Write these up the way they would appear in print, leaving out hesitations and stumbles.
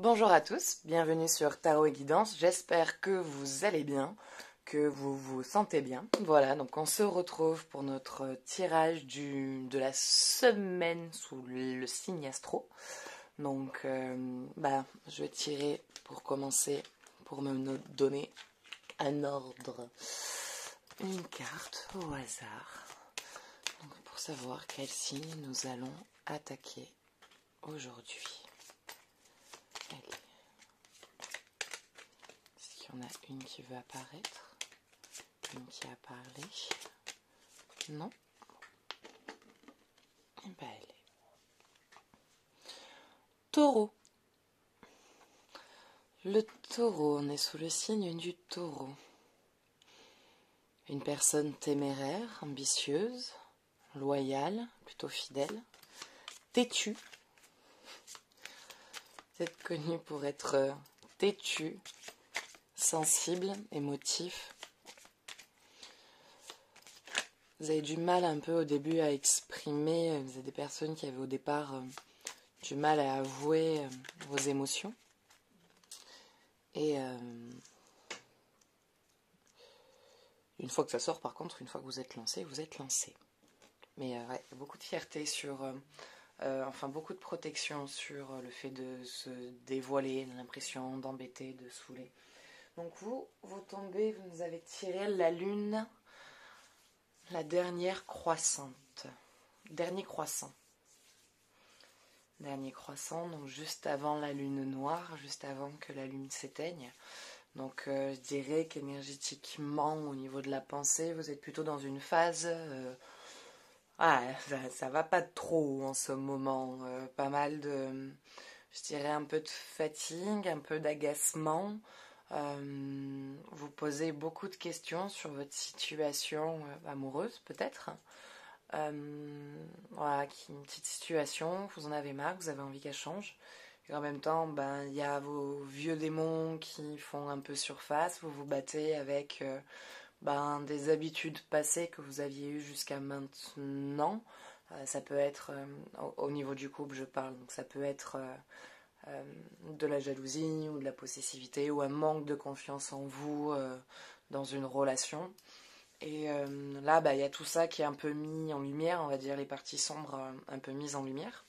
Bonjour à tous, bienvenue sur Tarot et Guidance, j'espère que vous allez bien, que vous vous sentez bien. Voilà, donc on se retrouve pour notre tirage de la semaine sous le signe astro. Donc, je vais tirer pour commencer, pour me donner un ordre, une carte au hasard, donc pour savoir quel signe nous allons attaquer aujourd'hui. Allez. Est-ce qu'il y en a une qui veut apparaître? Une qui a parlé? Non? Eh ben, elle est. Taureau. Le taureau, on est sous le signe du taureau. Une personne téméraire, ambitieuse, loyale, plutôt fidèle, têtue. Vous êtes connu pour être têtu, sensible, émotif. Vous avez du mal un peu au début à exprimer, vous êtes des personnes qui avaient au départ du mal à avouer vos émotions. Et une fois que ça sort, par contre, une fois que vous êtes lancé, vous êtes lancé. Mais ouais, beaucoup de fierté sur, beaucoup de protection sur le fait de se dévoiler, l'impression d'embêter, de saouler. Donc vous tombez, vous nous avez tiré la lune, la dernière croissante. Dernier croissant, donc juste avant la lune noire, juste avant que la lune s'éteigne. Donc je dirais qu'énergétiquement, au niveau de la pensée, vous êtes plutôt dans une phase... ça va pas trop en ce moment. Pas mal de... Je dirais un peu de fatigue, un peu d'agacement. Vous posez beaucoup de questions sur votre situation amoureuse, peut-être. Voilà, une petite situation, vous en avez marre, vous avez envie qu'elle change. Et en même temps, il y a vos vieux démons qui font un peu surface, vous vous battez avec des habitudes passées que vous aviez eues jusqu'à maintenant. Ça peut être, au niveau du couple je parle, donc ça peut être de la jalousie ou de la possessivité ou un manque de confiance en vous dans une relation. Et là, il y a tout ça qui est un peu mis en lumière, on va dire les parties sombres un peu mises en lumière.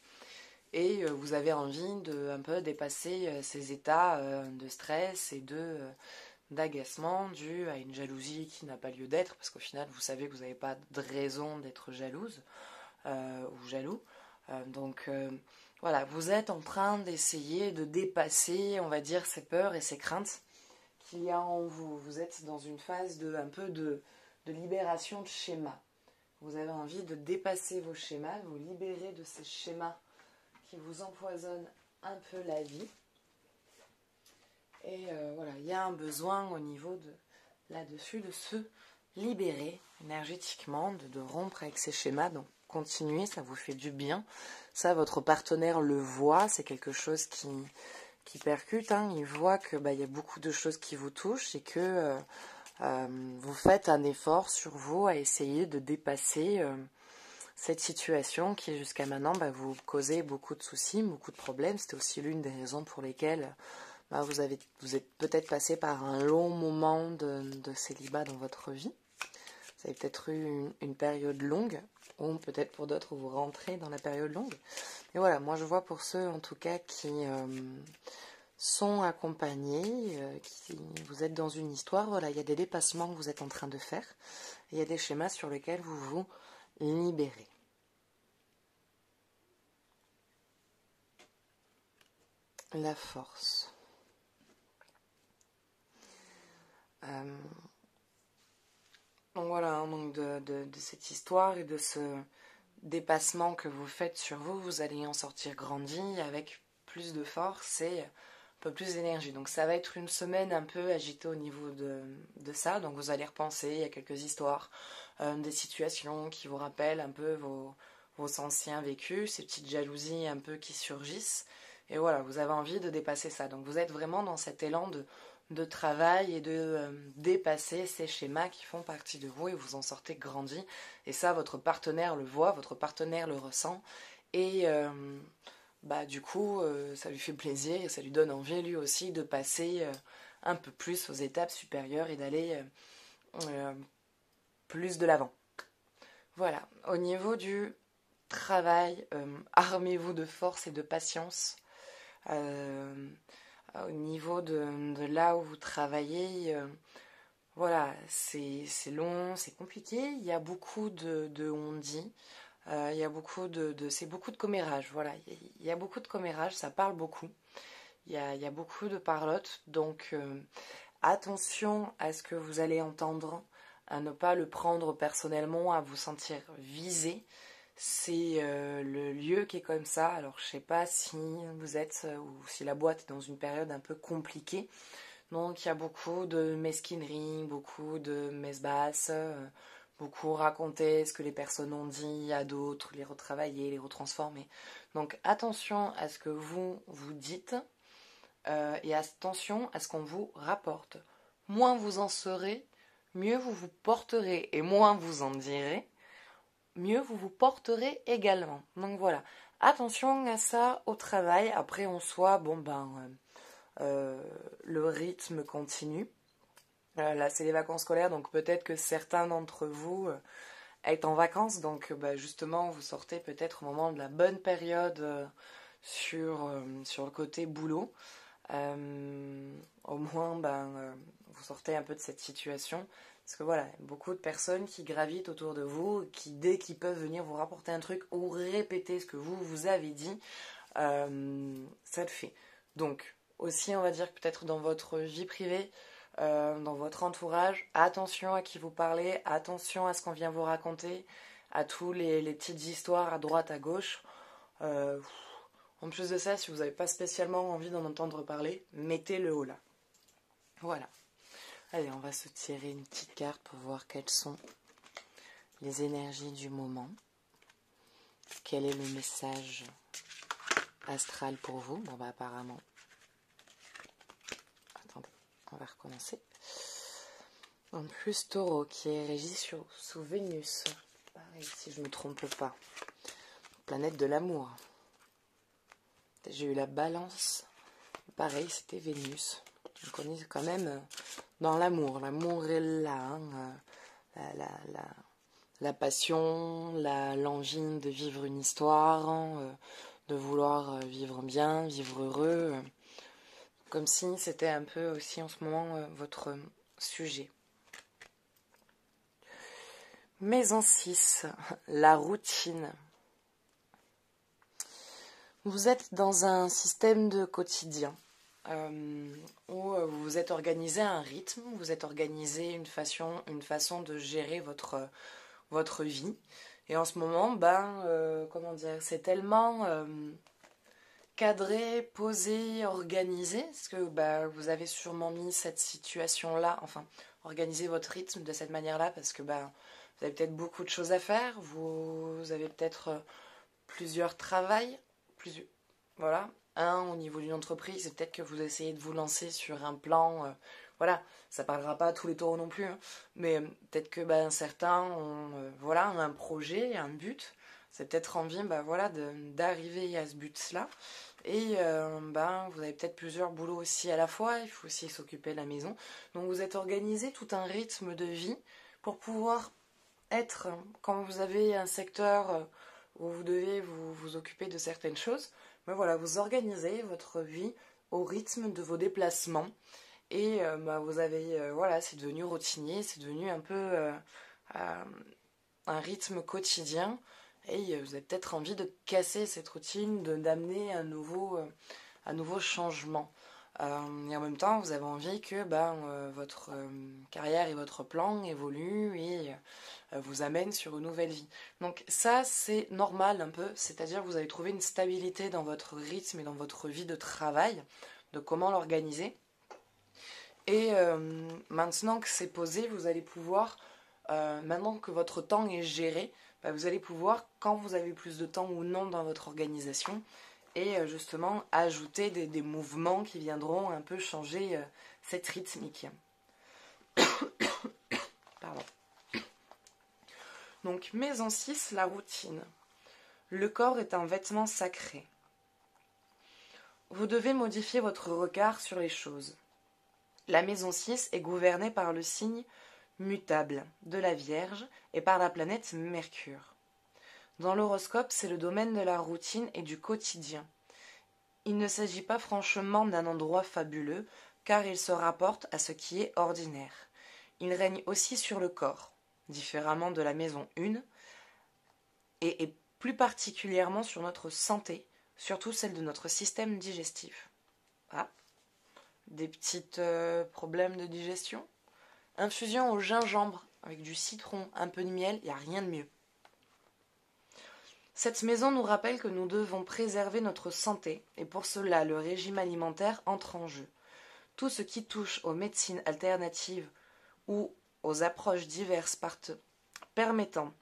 Et vous avez envie de un peu dépasser ces états de stress et d'agacement dû à une jalousie qui n'a pas lieu d'être, parce qu'au final, vous savez que vous n'avez pas de raison d'être jalouse ou jaloux. Voilà, vous êtes en train d'essayer de dépasser, on va dire, ces peurs et ces craintes qu'il y a en vous. Vous êtes dans une phase de libération de schémas. Vous avez envie de dépasser vos schémas, de vous libérer de ces schémas qui vous empoisonnent un peu la vie. Et voilà, il y a un besoin au niveau de là-dessus de se libérer énergétiquement, de rompre avec ces schémas. Donc continuez, ça vous fait du bien. Ça, votre partenaire le voit, c'est quelque chose qui percute. Hein. Il voit que il y a beaucoup de choses qui vous touchent et que vous faites un effort sur vous à essayer de dépasser cette situation qui jusqu'à maintenant vous causait beaucoup de soucis, beaucoup de problèmes. C'était aussi l'une des raisons pour lesquelles vous êtes peut-être passé par un long moment de célibat dans votre vie. Vous avez peut-être eu une période longue, ou peut-être pour d'autres vous rentrez dans la période longue. Et voilà, moi je vois pour ceux en tout cas qui sont accompagnés, vous êtes dans une histoire, voilà, il y a des dépassements que vous êtes en train de faire, et il y a des schémas sur lesquels vous vous libérez. La force. Donc voilà, donc de cette histoire et de ce dépassement que vous faites sur vous, vous allez en sortir grandi avec plus de force et un peu plus d'énergie. Donc ça va être une semaine un peu agitée au niveau de ça. Donc vous allez repenser à quelques histoires, des situations qui vous rappellent un peu vos anciens vécus, ces petites jalousies un peu qui surgissent. Et voilà, vous avez envie de dépasser ça. Donc vous êtes vraiment dans cet élan de travail et de dépasser ces schémas qui font partie de vous et vous en sortez grandi. Et ça, votre partenaire le voit, votre partenaire le ressent. Et bah du coup, ça lui fait plaisir et ça lui donne envie lui aussi de passer un peu plus aux étapes supérieures et d'aller euh, plus de l'avant. Voilà, au niveau du travail, armez-vous de force et de patience. Euh, Au niveau de là où vous travaillez, voilà, c'est long, c'est compliqué. Il y a beaucoup de on-dit. Il y a beaucoup c'est beaucoup de commérage. Voilà, il y a beaucoup de commérage, ça parle beaucoup. Il y a beaucoup de parlotte. Donc, attention à ce que vous allez entendre, à ne pas le prendre personnellement, à vous sentir visé. C'est le lieu qui est comme ça. Alors, je sais pas si vous êtes ou si la boîte est dans une période un peu compliquée. Donc, il y a beaucoup de mesquinerie, beaucoup de messe basse, beaucoup raconter ce que les personnes ont dit à d'autres, les retravailler, les retransformer. Donc, attention à ce que vous dites et attention à ce qu'on vous rapporte. Moins vous en serez, mieux vous vous porterez, et moins vous en direz, mieux vous vous porterez également. Donc voilà, attention à ça au travail. Après en soi, bon ben, le rythme continue. Là, c'est les vacances scolaires, donc peut-être que certains d'entre vous est en vacances, donc bah, justement, vous sortez peut-être au moment de la bonne période sur le côté boulot. Au moins, vous sortez un peu de cette situation. Parce que voilà, beaucoup de personnes qui gravitent autour de vous, qui dès qu'ils peuvent venir vous rapporter un truc ou répéter ce que vous avez dit, ça le fait. Donc, aussi, on va dire que peut-être dans votre vie privée, dans votre entourage, attention à qui vous parlez, attention à ce qu'on vient vous raconter, à tous les petites histoires à droite, à gauche. En plus de ça, si vous n'avez pas spécialement envie d'en entendre parler, mettez-le haut là. Voilà. Allez, on va se tirer une petite carte pour voir quelles sont les énergies du moment. Quel est le message astral pour vous? Bon, bah apparemment... Attendez, on va recommencer. En plus, Taureau, qui est régi sous Vénus. Pareil, si je ne me trompe pas. Planète de l'amour. J'ai eu la Balance. Pareil, c'était Vénus. Donc on est quand même dans l'amour. L'amour est là. Hein. La passion, l'envie de vivre une histoire, hein, de vouloir vivre bien, vivre heureux. Comme si c'était un peu aussi en ce moment votre sujet. Maison 6, la routine. Vous êtes dans un système de quotidien où vous vous êtes organisé un rythme, vous êtes organisé une façon de gérer votre vie. Et en ce moment, comment dire, c'est tellement cadré, posé, organisé, parce que vous avez sûrement mis cette situation-là, enfin, organisé votre rythme de cette manière-là, parce que vous avez peut-être beaucoup de choses à faire, vous avez peut-être plusieurs travails, voilà, un au niveau d'une entreprise, et peut-être que vous essayez de vous lancer sur un plan, voilà, ça parlera pas à tous les taureaux non plus, hein, mais peut-être que certains ont voilà, un projet, un but, c'est peut-être envie voilà, d'arriver à ce but-là, et vous avez peut-être plusieurs boulots aussi à la fois, il faut aussi s'occuper de la maison, donc vous êtes organisé tout un rythme de vie pour pouvoir être, quand vous avez un secteur où vous devez vous occuper de certaines choses, mais voilà, vous organisez votre vie au rythme de vos déplacements et vous avez, voilà, c'est devenu routinier, c'est devenu un peu un rythme quotidien et vous avez peut-être envie de casser cette routine, d'amener un nouveau changement. Et en même temps, vous avez envie que votre carrière et votre plan évoluent et vous amènent sur une nouvelle vie. Donc ça, c'est normal un peu, c'est-à-dire que vous avez trouvé une stabilité dans votre rythme et dans votre vie de travail, de comment l'organiser. Et maintenant que c'est posé, vous allez pouvoir, maintenant que votre temps est géré, vous allez pouvoir, quand vous avez plus de temps ou non dans votre organisation, et justement ajouter des mouvements qui viendront un peu changer cette rythmique. Pardon. Donc, maison 6, la routine. Le corps est un vêtement sacré. Vous devez modifier votre regard sur les choses. La maison 6 est gouvernée par le signe mutable de la Vierge et par la planète Mercure. Dans l'horoscope, c'est le domaine de la routine et du quotidien. Il ne s'agit pas franchement d'un endroit fabuleux, car il se rapporte à ce qui est ordinaire. Il règne aussi sur le corps, différemment de la maison 1, et plus particulièrement sur notre santé, surtout celle de notre système digestif. Ah, des petits problèmes de digestion? Infusion au gingembre, avec du citron, un peu de miel, il n'y a rien de mieux. Cette maison nous rappelle que nous devons préserver notre santé, et pour cela le régime alimentaire entre en jeu. Tout ce qui touche aux médecines alternatives ou aux approches diverses permettant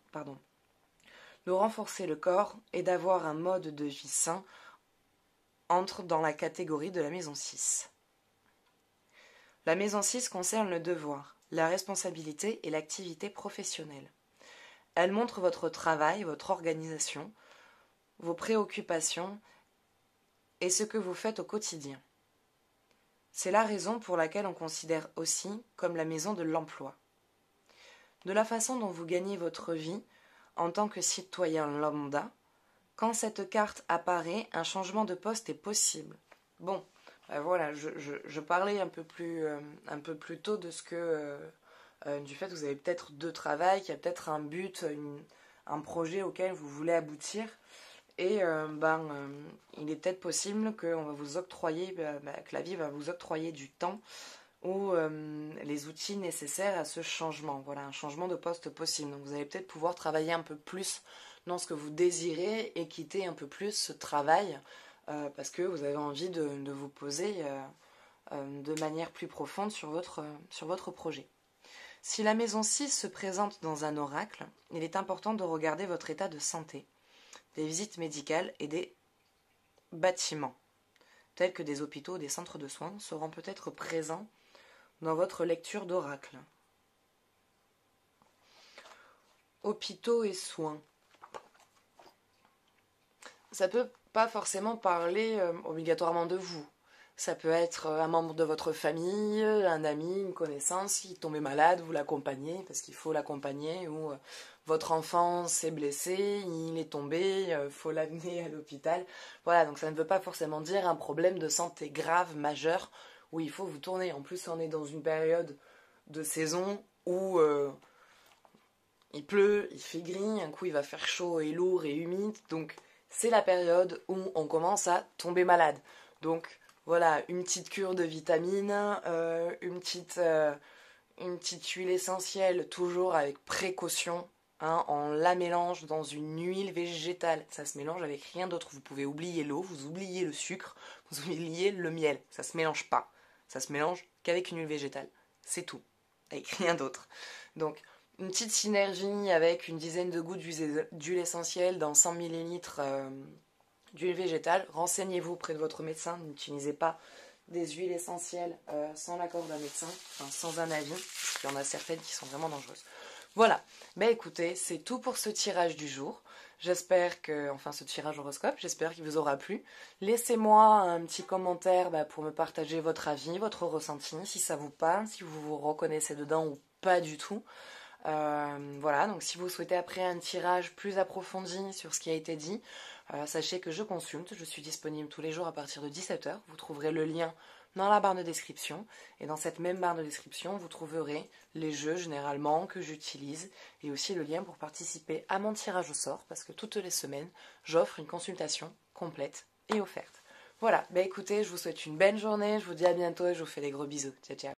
de renforcer le corps et d'avoir un mode de vie sain entre dans la catégorie de la maison 6. La maison 6 concerne le devoir, la responsabilité et l'activité professionnelle. Elle montre votre travail, votre organisation, vos préoccupations et ce que vous faites au quotidien. C'est la raison pour laquelle on considère aussi comme la maison de l'emploi. De la façon dont vous gagnez votre vie en tant que citoyen lambda, quand cette carte apparaît, un changement de poste est possible. Bon, voilà, je parlais un peu plus tôt de ce que du fait que vous avez peut-être deux travails, qu'il y a peut-être un but, un projet auquel vous voulez aboutir. Et il est peut-être possible qu'on va vous octroyer, que la vie va vous octroyer du temps ou les outils nécessaires à ce changement. Voilà, un changement de poste possible. Donc vous allez peut-être pouvoir travailler un peu plus dans ce que vous désirez et quitter un peu plus ce travail parce que vous avez envie de vous poser de manière plus profonde sur votre projet. Si la maison 6 se présente dans un oracle, il est important de regarder votre état de santé, des visites médicales et des bâtiments, tels que des hôpitaux ou des centres de soins, seront peut-être présents dans votre lecture d'oracle. Hôpitaux et soins. Ça ne peut pas forcément parler obligatoirement de vous. Ça peut être un membre de votre famille, un ami, une connaissance qui tombe malade, vous l'accompagnez parce qu'il faut l'accompagner, ou votre enfant s'est blessé, il est tombé, il faut l'amener à l'hôpital. Voilà, donc ça ne veut pas forcément dire un problème de santé grave, majeur, où il faut vous tourner. En plus, on est dans une période de saison où il pleut, il fait gris, un coup il va faire chaud et lourd et humide, donc c'est la période où on commence à tomber malade. Donc voilà, une petite cure de vitamines, une petite huile essentielle, toujours avec précaution. Hein, on la mélange dans une huile végétale. Ça se mélange avec rien d'autre. Vous pouvez oublier l'eau, vous oubliez le sucre, vous oubliez le miel. Ça se mélange pas. Ça se mélange qu'avec une huile végétale. C'est tout. Avec rien d'autre. Donc, une petite synergie avec une dizaine de gouttes d'huile essentielle dans 100 ml d'huile végétale. Renseignez-vous auprès de votre médecin. N'utilisez pas des huiles essentielles sans l'accord d'un médecin, enfin sans un avis, parce qu'il y en a certaines qui sont vraiment dangereuses. Voilà, écoutez, c'est tout pour ce tirage du jour. J'espère que, ce tirage horoscope, j'espère qu'il vous aura plu. Laissez-moi un petit commentaire pour me partager votre avis, votre ressenti, si ça vous parle, si vous vous reconnaissez dedans ou pas du tout. Voilà, donc si vous souhaitez après un tirage plus approfondi sur ce qui a été dit, sachez que je consulte, je suis disponible tous les jours à partir de 17h. Vous trouverez le lien dans la barre de description. Et dans cette même barre de description, vous trouverez les jeux généralement que j'utilise et aussi le lien pour participer à mon tirage au sort parce que toutes les semaines, j'offre une consultation complète et offerte. Voilà, écoutez, je vous souhaite une belle journée, je vous dis à bientôt et je vous fais des gros bisous. Ciao, ciao.